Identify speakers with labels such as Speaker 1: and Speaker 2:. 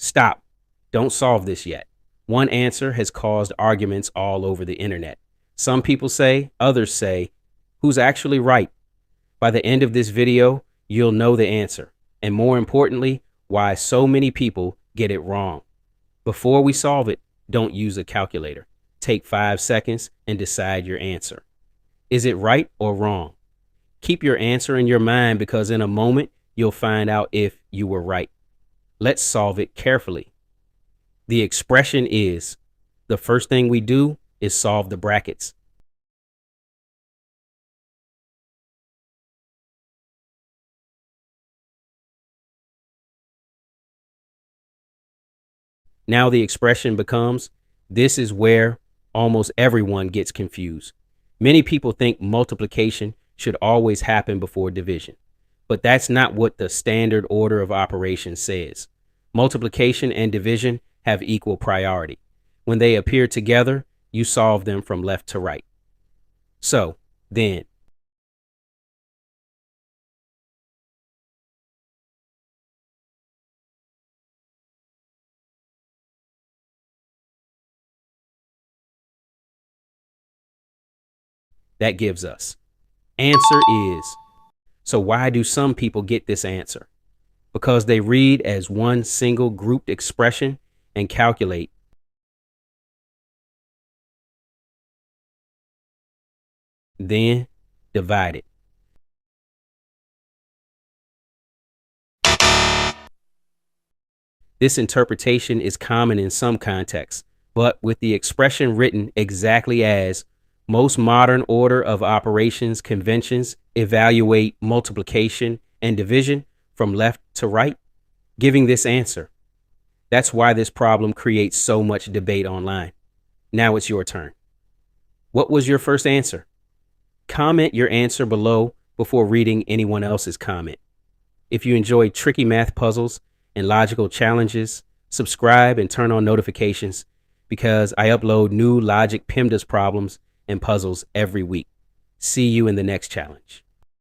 Speaker 1: Stop. Don't solve this yet. One answer has caused arguments all over the internet. Some people say, others say, who's actually right? By the end of this video, you'll know the answer, and more importantly, why so many people get it wrong. Before we solve it, don't use a calculator. Take 5 seconds and decide your answer. Is it right or wrong? Keep your answer in your mind because in a moment, you'll find out if you were right. Let's solve it carefully. The expression is, the first thing we do is solve the brackets. Now the expression becomes, this is where almost everyone gets confused. Many people think multiplication should always happen before division, but that's not what the standard order of operations says. Multiplication and division have equal priority. When they appear together, you solve them from left to right. So, then, that gives us. Answer is. So why do some people get this answer? Because they read as one single grouped expression and calculate. Then divide it. This interpretation is common in some contexts, but with the expression written exactly as, most modern order of operations conventions evaluate multiplication and division from left to right, giving this answer. That's why this problem creates so much debate online. Now it's your turn. What was your first answer? Comment your answer below before reading anyone else's comment. If you enjoy tricky math puzzles and logical challenges, subscribe and turn on notifications because I upload new logic PEMDAS problems and puzzles every week. See you in the next challenge.